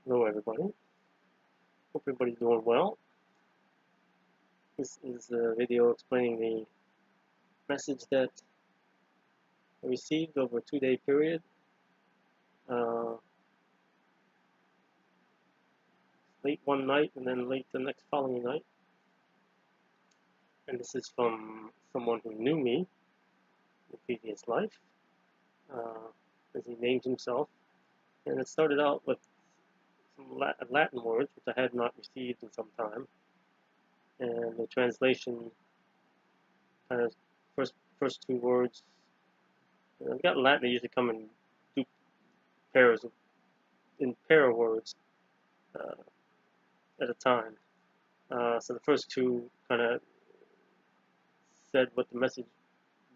Hello everybody, hope everybody's doing well. This is a video explaining the message that I received over a 2-day period. Late one night and then late the next following night. And this is from someone who knew me in the previous life, as he named himself. And it started out with some Latin words, which I had not received in some time. And the translation kind of first two words. I've got Latin that usually come in pair of words at a time. So the first two kind of said what the message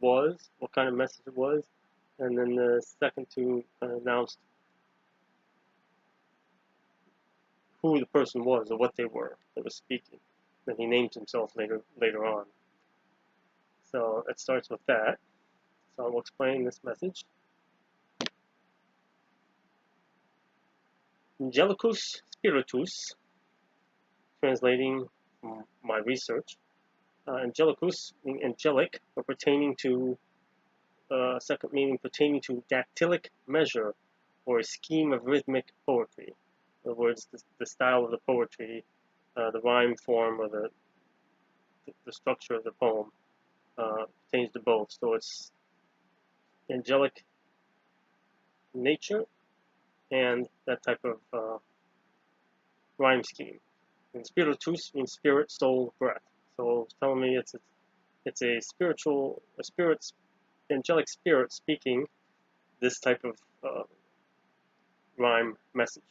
was, what kind of message it was, and then the second two kind of announced who the person was or what they were that was speaking. Then he named himself later on. So it starts with that. So I will explain this message. Angelicus Spiritus, translating my research. Angelicus, meaning angelic, or pertaining to, second meaning pertaining to dactylic measure, or a scheme of rhythmic poetry. In other words, the style of the poetry, the rhyme form, or the structure of the poem pertains to both. So it's angelic nature and that type of rhyme scheme. And spiritus means spirit, soul, breath. So it's telling me it's a angelic spirit speaking this type of rhyme message.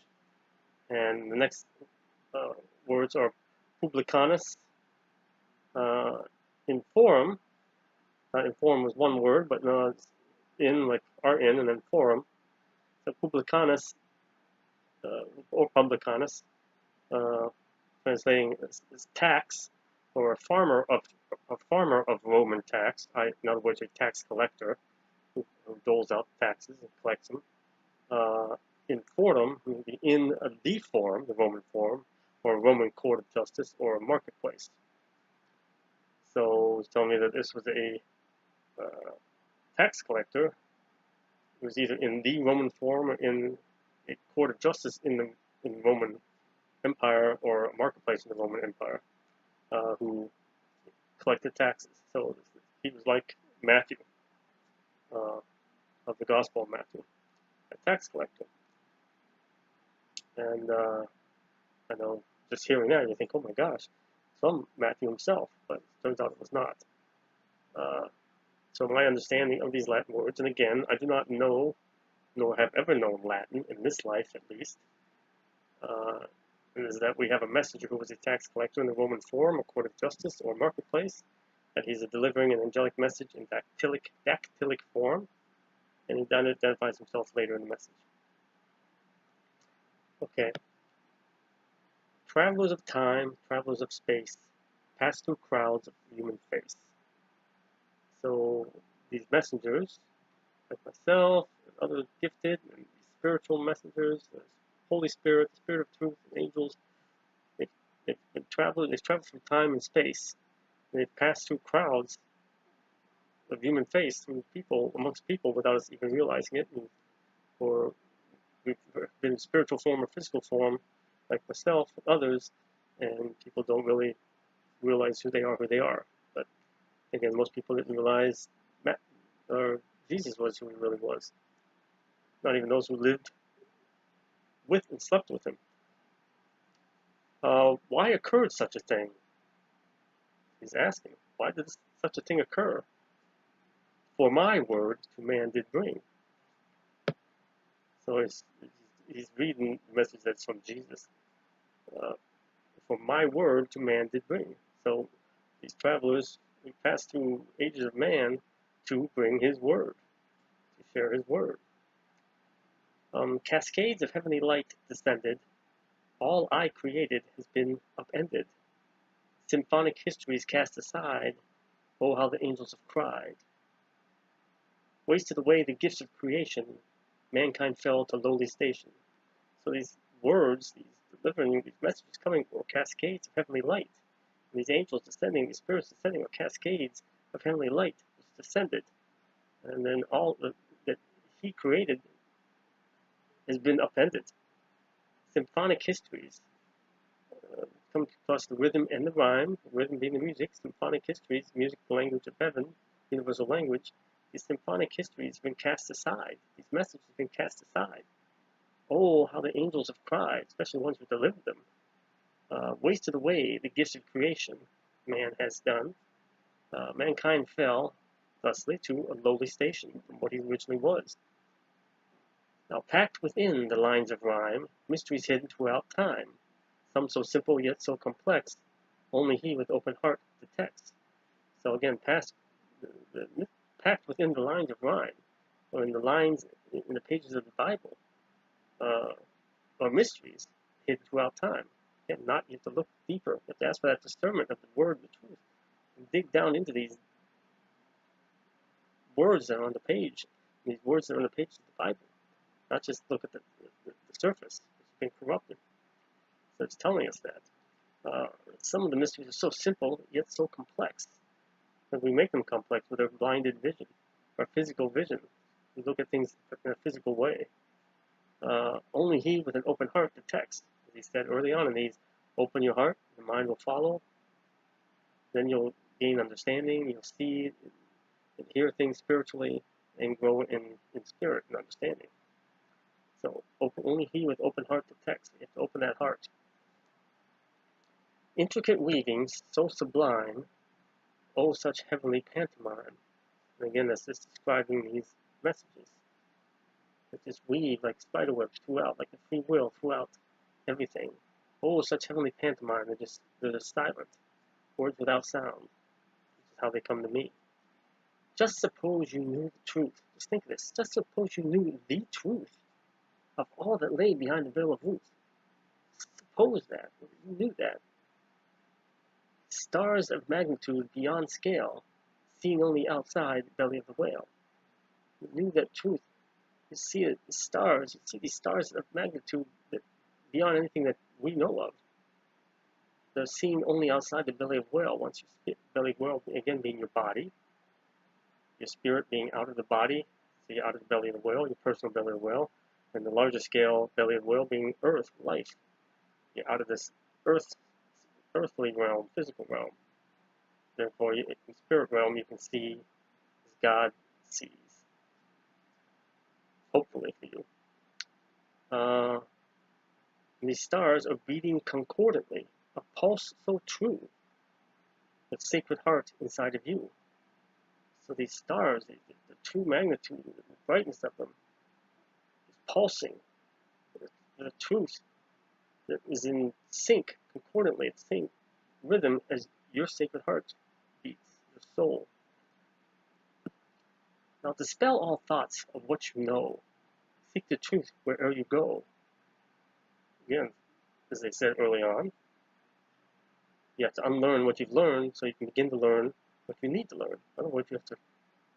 And the next words are publicanus. Inforum. Inforum was one word, but no, it's in, like RN, and then forum. So publicanus, or publicanus, translating as tax, or a farmer of Roman tax. In other words, a tax collector who doles out taxes and collects them. In forum, maybe in the forum, the Roman forum, or a Roman court of justice, or a marketplace. So it's telling me that this was a tax collector. It was either in the Roman forum or in a court of justice in the Roman Empire, or a marketplace in the Roman Empire, who collected taxes. So he was like Matthew, of the Gospel of Matthew, a tax collector. And I know, just hearing that, you think, oh my gosh, some Matthew himself, but it turns out it was not. So my understanding of these Latin words, and again, I do not know, nor have ever known Latin in this life at least, is that we have a messenger who was a tax collector in the Roman forum, a court of justice, or marketplace, that he's delivering an angelic message in dactylic form, and he then identifies himself later in the message. Okay. Travelers of time, travelers of space, pass through crowds of human face. So these messengers, like myself and other gifted and these spiritual messengers, the Holy Spirit, the Spirit of Truth, and angels, they've traveled from time and space. And they've passed through crowds of human face, through people, amongst people, without us even realizing it. Or we've been in spiritual form or physical form, like myself and others, and people don't really realize who they are. But again, most people didn't realize Jesus was who he really was. Not even those who lived with and slept with him. Why occurred such a thing? He's asking, why did such a thing occur? For my word to man did bring. So he's reading the message that's from Jesus. For my word to man did bring. So these travelers, we pass through ages of man to bring his word, to share his word. Cascades of heavenly light descended. All I created has been upended. Symphonic histories cast aside. Oh, how the angels have cried. Wasted away the gifts of creation. Mankind fell to lowly station. So these words, these delivering these messages coming were cascades of heavenly light. And these angels descending, these spirits descending, were cascades of heavenly light which descended. And then all that he created has been upended. Symphonic histories come across the rhythm and the rhyme, the rhythm being the music, symphonic histories, music, the language of heaven, universal language. These symphonic histories have been cast aside. These messages have been cast aside. Oh, how the angels have cried, especially the ones who delivered them. Wasted away the gifts of creation man has done. Mankind fell, thusly, to a lowly station from what he originally was. Now, packed within the lines of rhyme, mysteries hidden throughout time, some so simple yet so complex, only he with open heart detects. So again, packed within the lines of rhyme, or in the lines in the pages of the Bible, are mysteries hidden throughout time. Again, you have to look deeper. You have to ask for that discernment of the word, the truth, and dig down into these words that are on the page, these words that are on the pages of the Bible. Not just look at the surface. It's been corrupted. So it's telling us that. Some of the mysteries are so simple, yet so complex. And we make them complex with our blinded vision, our physical vision. We look at things in a physical way. Only he with an open heart detects. As he said early on in these, open your heart, the mind will follow. Then you'll gain understanding, you'll see and hear things spiritually, and grow in spirit and understanding. So only he with open heart detects. You have to open that heart. Intricate weavings, so sublime, oh, such heavenly pantomime. And again, that's just describing these messages. That just weave like spiderwebs throughout, like a free will throughout everything. Oh, such heavenly pantomime. They're just silent. Words without sound. This is how they come to me. Just suppose you knew the truth. Just think of this. Just suppose you knew the truth of all that lay behind the veil of Ruth. Suppose that. You knew that. Stars of magnitude beyond scale, seen only outside the belly of the whale. You knew that truth. You see the stars. You see these stars of magnitude that beyond anything that we know of. They're seen only outside the belly of whale. Once you spit belly of whale, again being your body, your spirit being out of the body, so you're out of the belly of the whale, your personal belly of the whale, and the larger scale belly of the whale being earth, life. You're out of this earthly realm, physical realm. Therefore, in the spirit realm, you can see as God sees. Hopefully for you. And these stars are beating concordantly, a pulse so true, with sacred heart inside of you. So these stars, the true magnitude, the brightness of them, is pulsing. The truth that is in sync, concordantly, it's same rhythm as your sacred heart beats, your soul. Now dispel all thoughts of what you know. Seek the truth wherever you go. Again, as they said early on, you have to unlearn what you've learned so you can begin to learn what you need to learn. In other words, you have to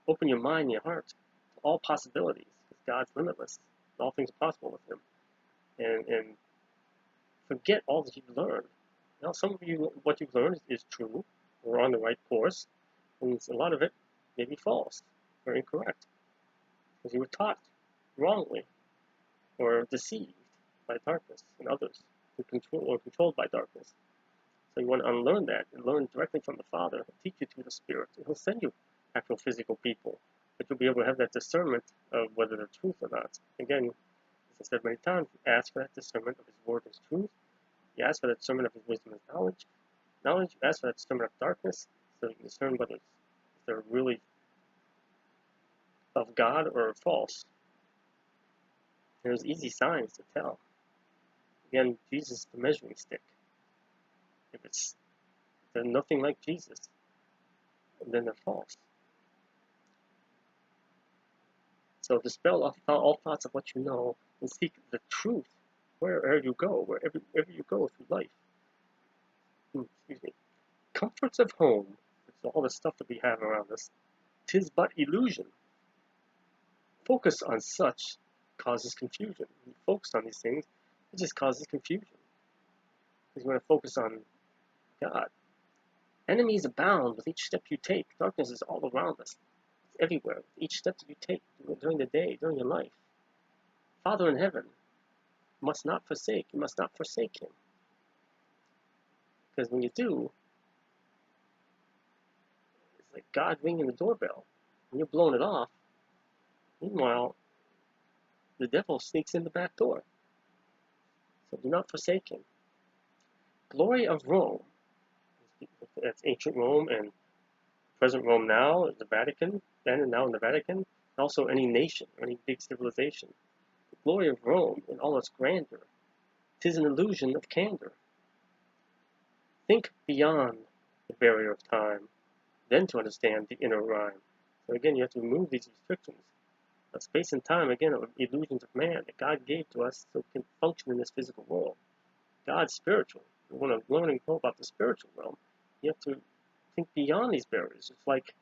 open your mind and your heart to all possibilities, because God's limitless. All things are possible with Him. And forget all that you've learned. Now, some of you, what you've learned is true, or on the right course, and a lot of it may be false or incorrect, because you were taught wrongly or deceived by darkness and others who controlled by darkness. So you want to unlearn that and learn directly from the Father. He'll teach you through the Spirit. And He'll send you actual physical people, but you'll be able to have that discernment of whether they're truth or not. Again, as I said many times, you ask for that discernment of His word as truth. You ask for that discernment of His wisdom as knowledge. You ask for that discernment of darkness, so you can discern whether they're really of God or false. And there's easy signs to tell. Again, Jesus is the measuring stick. If they're nothing like Jesus, then they're false. So dispel all thoughts of what you know and seek the truth wherever you go, wherever you go through life. Excuse me. Comforts of home, it's all the stuff that we have around us, 'tis but illusion. Focus on such causes confusion. You focus on these things, It just causes confusion. Because you want to focus on God. Enemies abound with each step you take. Darkness is all around us. It's everywhere. Each step that you take during the day, during your life. Father in heaven, you must not forsake him. Because when you do, it's like God ringing the doorbell. And you're blowing it off. Meanwhile, the devil sneaks in the back door. So do not forsake him. Glory of Rome. That's ancient Rome and present Rome now, the Vatican, then and now in the Vatican, and also any nation, any big civilization. The glory of Rome in all its grandeur. 'Tis an illusion of candor. Think beyond the barrier of time, then to understand the inner rhyme. So again, you have to remove these restrictions. Space and time, again, are illusions of man that God gave to us so we can function in this physical world. God's spiritual. If you want to learn more about the spiritual realm, you have to think beyond these barriers. It's like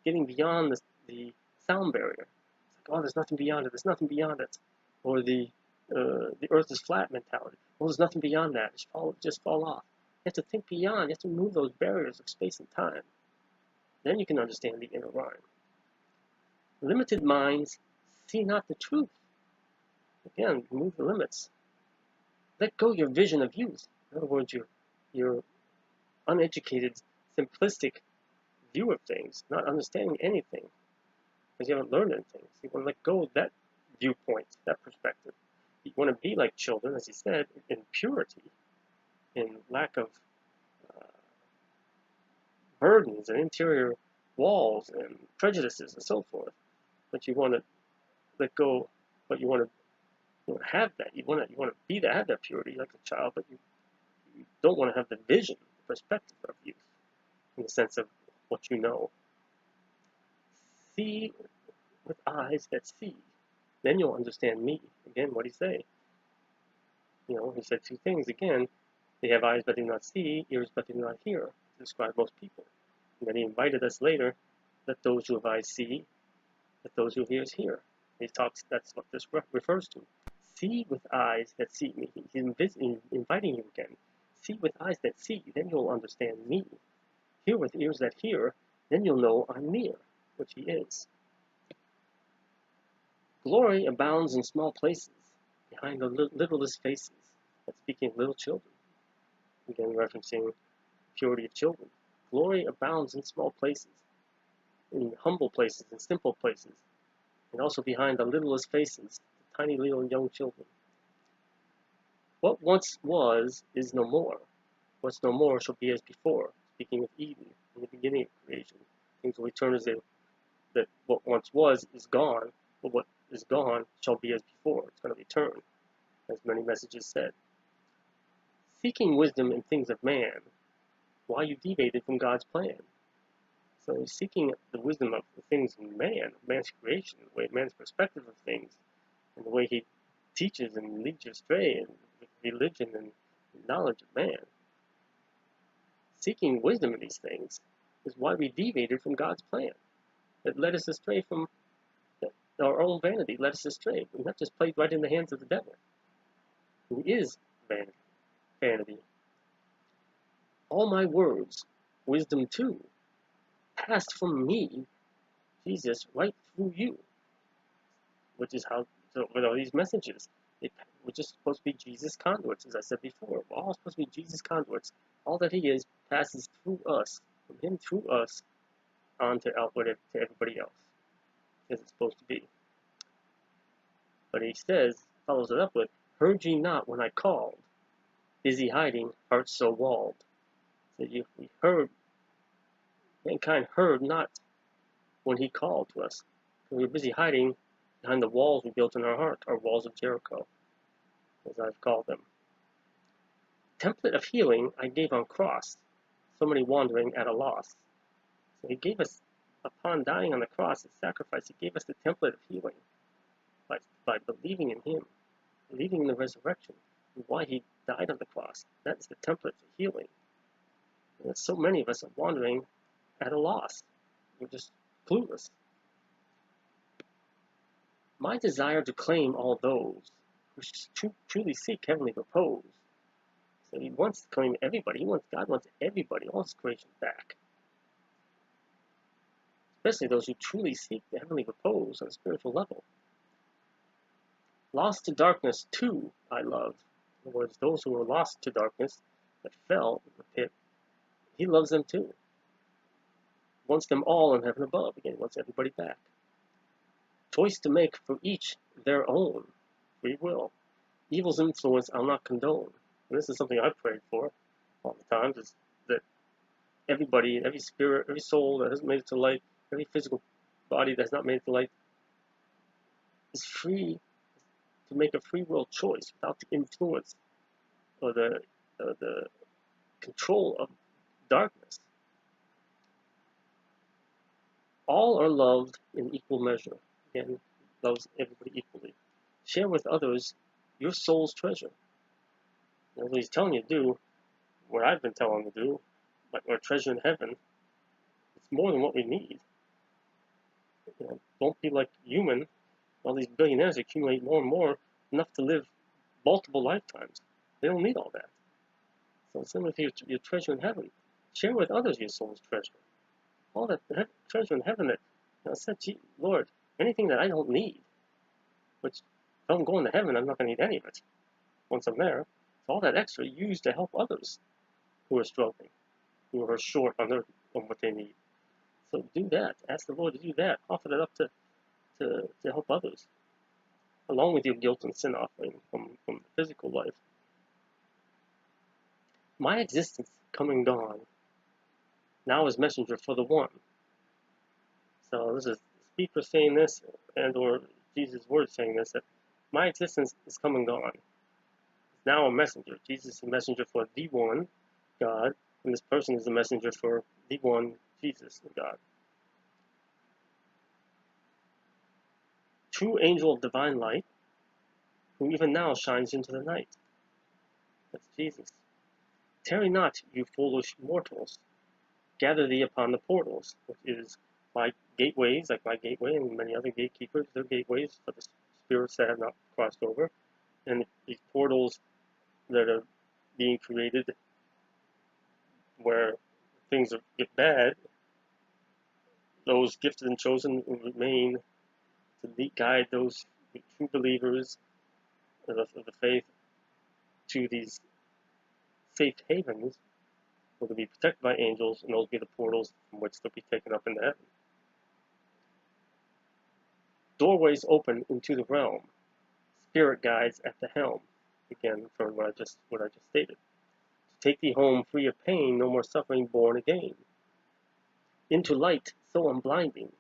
getting beyond the sound barrier. It's like, oh, there's nothing beyond it. There's nothing beyond it. Or the earth is flat mentality. Well, there's nothing beyond that. Just fall off. You have to think beyond. You have to remove those barriers of space and time. Then you can understand the inner rhyme. Limited minds see not the truth. Again, remove the limits. Let go your vision of youth. In other words, your uneducated, simplistic view of things, not understanding anything, because you haven't learned anything. So you want to let go of that viewpoint, that perspective. You want to be like children, as he said, in purity, in lack of burdens and interior walls and prejudices and so forth. But you want to let go, but you want to have that. You want to have that purity like a child, but you don't want to have the vision, the perspective of youth, in the sense of what you know. See with eyes that see. Then you'll understand me. Again, what did he say? He said two things. Again, they have eyes but do not see, ears but do not hear, to describe most people. And then he invited us later, let those who have eyes see, let those who have ears hear. That's what this refers to. See with eyes that see me. He's inviting you again. See with eyes that see, then you'll understand me. Hear with ears that hear, then you'll know I'm near, which he is. Glory abounds in small places, behind the littlest faces. That's speaking of little children. Again, referencing purity of children. Glory abounds in small places, in humble places, in simple places, and also behind the littlest faces, the tiny little young children. What once was is no more. What's no more shall be as before. Speaking of Eden, in the beginning of creation, things will return as that what once was is gone, but what is gone shall be as before. It's going to return, as many messages said. Seeking wisdom in things of man, why you deviated from God's plan. So seeking the wisdom of the things in man, man's creation, the way man's perspective of things, and the way he teaches and leads you astray, and religion and knowledge of man. Seeking wisdom in these things is why we deviated from God's plan. It led us astray from our own vanity, led us astray. We're not just played right in the hands of the devil, who is vanity. All my words, wisdom too, passed from me, Jesus, right through you. Which is how, so with all these messages, we're just supposed to be Jesus conduits, as I said before. We're all supposed to be Jesus conduits. All that he is passes through us, from him through us, on to outward to everybody else, as it's supposed to be. But he says, follows it up with, heard ye not when I called, busy hiding, hearts so walled. So we heard, mankind heard not when he called to us. We were busy hiding behind the walls we built in our heart, our walls of Jericho, as I've called them. Template of healing I gave on cross, so many wandering at a loss. So he gave us, upon dying on the cross, his sacrifice, he gave us the template of healing by believing in him, believing in the resurrection, and why he died on the cross. That's the template for healing. And so many of us are wandering at a loss. We're just clueless. My desire to claim all those truly seek heavenly repose. So he wants to claim everybody. God wants everybody, all his creation back. Especially those who truly seek the heavenly repose on a spiritual level. Lost to darkness too, I love. In other words, those who were lost to darkness, that fell in the pit, he loves them too. Wants them all in heaven above. Again, he wants everybody back. Choice to make for each their own. Free will. Evil's influence I'll not condone. And this is something I've prayed for all the time, is that everybody, every spirit, every soul that hasn't made it to light, every physical body that has not made it to light, is free to make a free will choice without the influence or the control of darkness. All are loved in equal measure. Again, loves everybody equally. Share with others your soul's treasure. You know, what he's telling you to do, what I've been telling him to do, like our treasure in heaven, it's more than what we need. You know, don't be like human. All these billionaires accumulate more and more, enough to live multiple lifetimes. They don't need all that. So similar to your treasure in heaven, share with others your soul's treasure. All that treasure in heaven that, you know, said, Lord, anything that I don't need, which if I'm going to heaven, I'm not going to need any of it once I'm there. So all that extra, use to help others who are struggling, who are short on what they need. So do that. Ask the Lord to do that. Offer that up to help others, along with your guilt and sin offering from the physical life. My existence coming dawn, now as messenger for the one. So this is the speaker saying this, and or Jesus' word saying this, that my existence is come and gone. It's now a messenger. Jesus is a messenger for the one, God, and this person is a messenger for the one, Jesus, God. True angel of divine light, who even now shines into the night. That's Jesus. Tarry not, you foolish mortals. Gather thee upon the portals, which is my gateways, like my gateway and many other gatekeepers, they're gateways for the spirits that have not crossed over. And these portals that are being created where things get bad, those gifted and chosen will remain to guide those true believers of the faith to these safe havens, where they'll be protected by angels, and those will be the portals from which they'll be taken up into heaven. Doorways open into the realm. Spirit guides at the helm. Again, from what I just stated. To take thee home free of pain, no more suffering, born again. Into light so unblinding,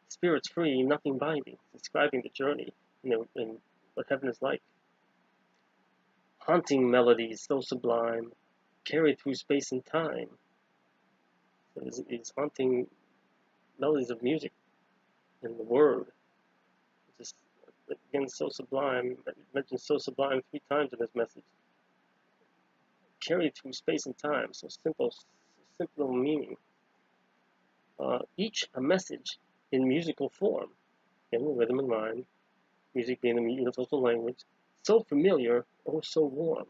spirits free, nothing binding, describing the journey in what heaven is like. Haunting melodies so sublime, carried through space and time. So these haunting melodies of music and the word. Just again, so sublime. It mentions so sublime 3 times in this message. Carried through space and time, so simple meaning. Each a message in musical form, again, rhythm and rhyme, music being the universal language, so familiar, oh so warm.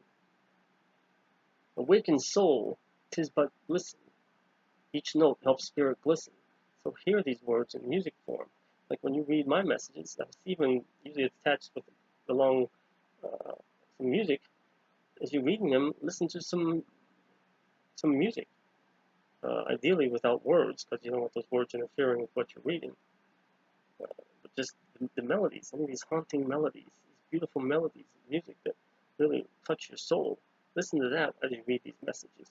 Awakened soul, 'tis but listen. Each note helps spirit glisten. So hear these words in music form. Like when you read my messages, even usually attached with along some music. As you're reading them, listen to some music. Ideally without words, because you don't want those words interfering with what you're reading. But just the melodies, some of these haunting melodies, these beautiful melodies of music that really touch your soul. Listen to that as you read these messages.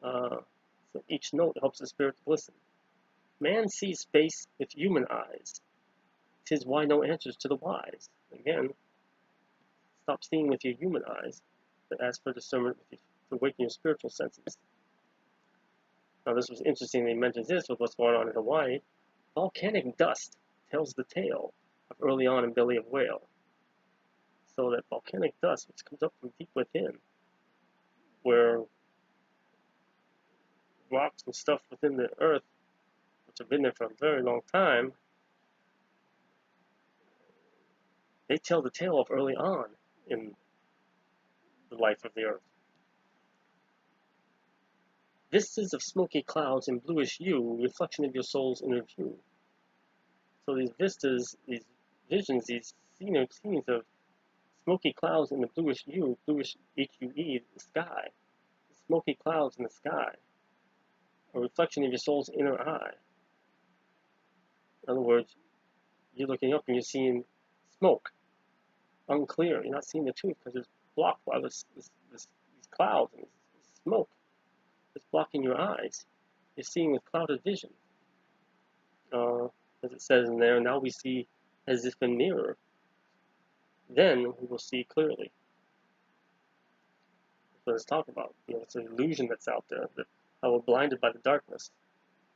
So each note helps the spirit to listen. Man sees space with human eyes. 'Tis why no answers to the wise. Again, stop seeing with your human eyes, but ask for discernment to awaken your spiritual senses. Now this was interesting, they mentioned this with what's going on in Hawaii. Volcanic dust tells the tale of early on in Belly of Whale. So that volcanic dust, which comes up from deep within, where rocks and stuff within the earth, which have been there for a very long time, they tell the tale of early on in the life of the earth. Vistas of smoky clouds and bluish hue, reflection of your soul's inner view. So these vistas, these visions, these scenes of smoky clouds in the bluish hue, bluish HUE, the sky, the smoky clouds in the sky, a reflection of your soul's inner eye. In other words, you're looking up and you're seeing smoke, unclear. You're not seeing the truth because it's blocked by these clouds and this smoke. It's blocking your eyes. You're seeing with clouded vision. As it says in there, now we see as if in mirror. Then we will see clearly. That's what it's talking about. It's an illusion that's out there, that how we're blinded by the darkness.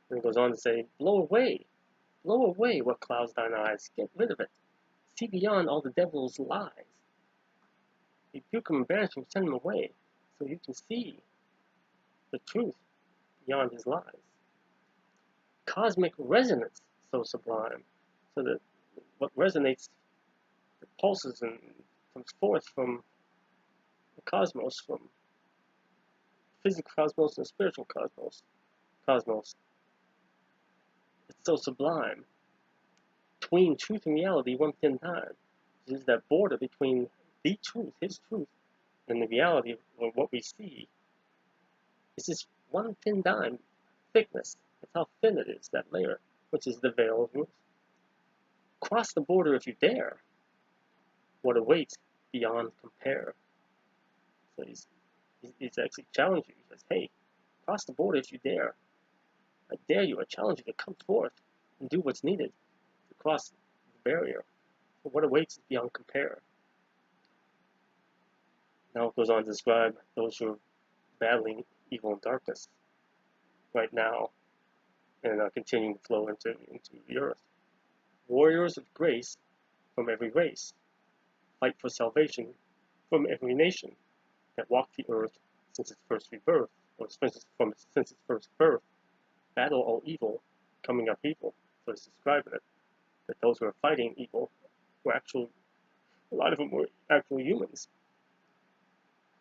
And it goes on to say, blow away what clouds thine eyes. Get rid of it. See beyond all the devil's lies. Rebuke him and banish him, send him away, so you can see the truth beyond his lies. Cosmic resonance, so sublime, so that what resonates, the pulses and comes forth from the cosmos, from the physical cosmos and the spiritual cosmos. It's so sublime. Between truth and reality, one thin time. There's that border between the truth, his truth, and the reality of what we see. It's just one thin dime thickness. That's how thin it is, that layer, which is the veil of truth. Cross the border if you dare. What awaits beyond compare. So he's actually challenging you. He says, hey, cross the border if you dare. I dare you, I challenge you to come forth and do what's needed to cross the barrier. But what awaits is beyond compare. Now it goes on to describe those who are battling evil and darkness right now and are continuing to flow into the earth. Warriors of grace from every race fight for salvation from every nation that walk the earth since its first rebirth, or since its first birth, battle all evil, coming up evil. So it's describing it, that those who are fighting evil were actually, a lot of them were actually humans.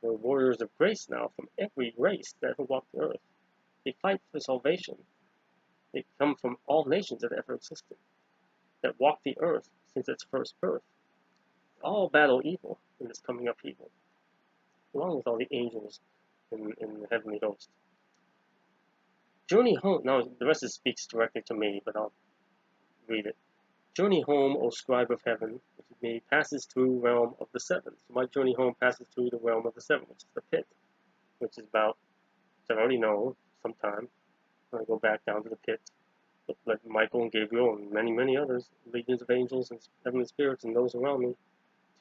They're warriors of grace now from every race that ever walked the earth. They fight for salvation. They come from all nations that ever existed, that walk the earth since its first birth. All battle evil in this coming up evil, along with all the angels in the heavenly host. Journey home. Now, the rest of it speaks directly to me, but I'll read it. Journey home, O scribe of heaven, which is me, passes through realm of the seven. So my journey home passes through the realm of the seven, which is the pit, which is about, which I already know, sometime. I'm going to go back down to the pit, like Michael and Gabriel and many, many others, legions of angels and heavenly spirits and those around me,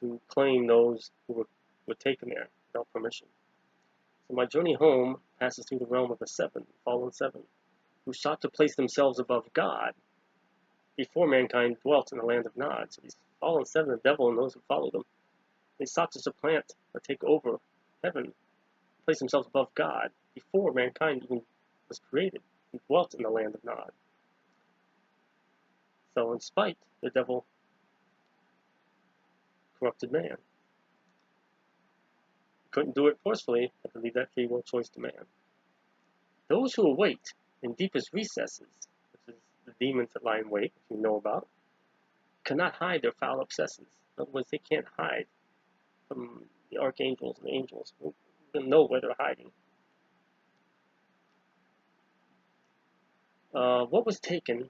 to claim those who were taken there without permission. So my journey home passes through the realm of the seven, fallen seven, who sought to place themselves above God before mankind dwelt in the land of Nod. So these fallen seven, the devil and those who followed them, they sought to supplant or take over heaven, place themselves above God before mankind even was created and dwelt in the land of Nod. So in spite, the devil corrupted man. Couldn't do it forcefully, had to leave that free will choice to man. Those who await in deepest recesses, which is the demons that lie in wait, which you know about, cannot hide their foul obsesses. In other words, they can't hide from the archangels and the angels who know where they're hiding. What was taken,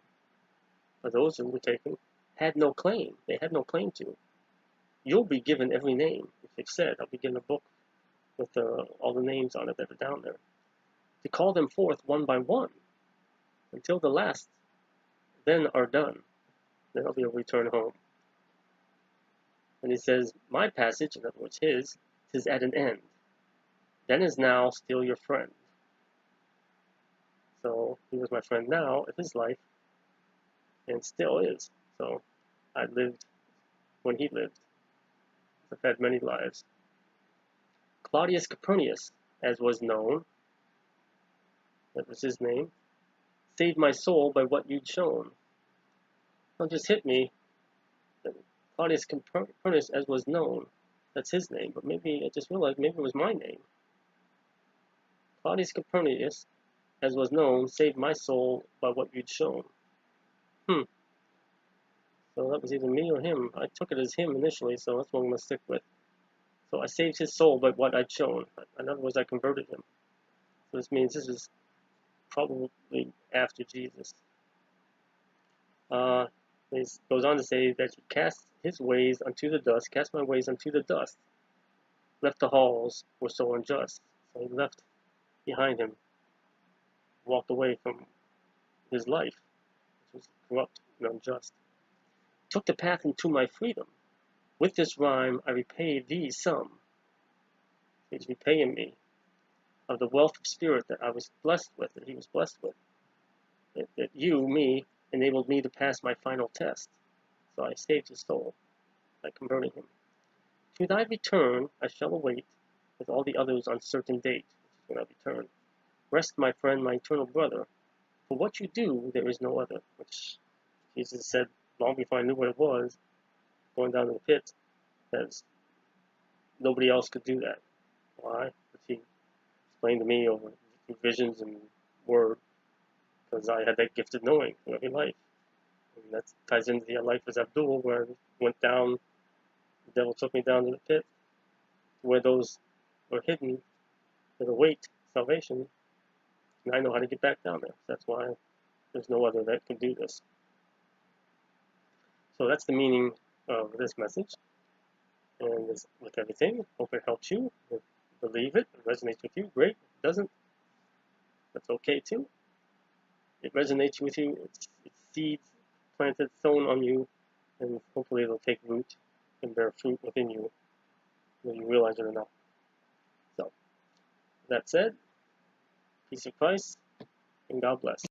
for those who were taken, had no claim. They had no claim to. You'll be given every name. If they've said, I'll be given a book with all the names on it that are down there, to call them forth one by one, until the last then are done. Then I'll be able to return home. And he says, my passage, in other words his, is at an end. Then is now still your friend. So he was my friend now in his life, and still is. So I lived when he lived. I've had many lives. Claudius Copernicus, as was known, that was his name, saved my soul by what you'd shown. Don't just hit me, Claudius Copernicus, as was known. That's his name, but maybe I just realized maybe it was my name. Claudius Copernicus, as was known, saved my soul by what you'd shown. So that was either me or him. I took it as him initially, so that's what I'm going to stick with. So I saved his soul by what I'd shown. In other words, I converted him. So this means this is probably after Jesus. He goes on to say that he cast his ways unto the dust, cast my ways unto the dust, left the halls were so unjust. So he left behind him, walked away from his life, which was corrupt and unjust. Took the path into my freedom. With this rhyme I repay thee some. He's repaying me of the wealth of spirit that I was blessed with, that he was blessed with. That you, me, enabled me to pass my final test. So I saved his soul by converting him. To thy return I shall await with all the others on certain date, which is when I return. Rest, my friend, my eternal brother. For what you do, there is no other, which Jesus said long before I knew what it was, going down to the pit, because nobody else could do that. Why? Because he explained to me over visions and word, because I had that gift of knowing in every life. And that ties into the life as Abdul, where I went down, the devil took me down to the pit, where those were hidden that await salvation, and I know how to get back down there. That's why there's no other that can do this. So that's the meaning of this message. And as with everything, hope it helps you. If you believe it, it resonates with you, great. If it doesn't, that's okay too. It resonates with you, it's seeds planted, sown on you, and hopefully it'll take root and bear fruit within you, whether you realize it or not. So, that said, peace of Christ, and God bless.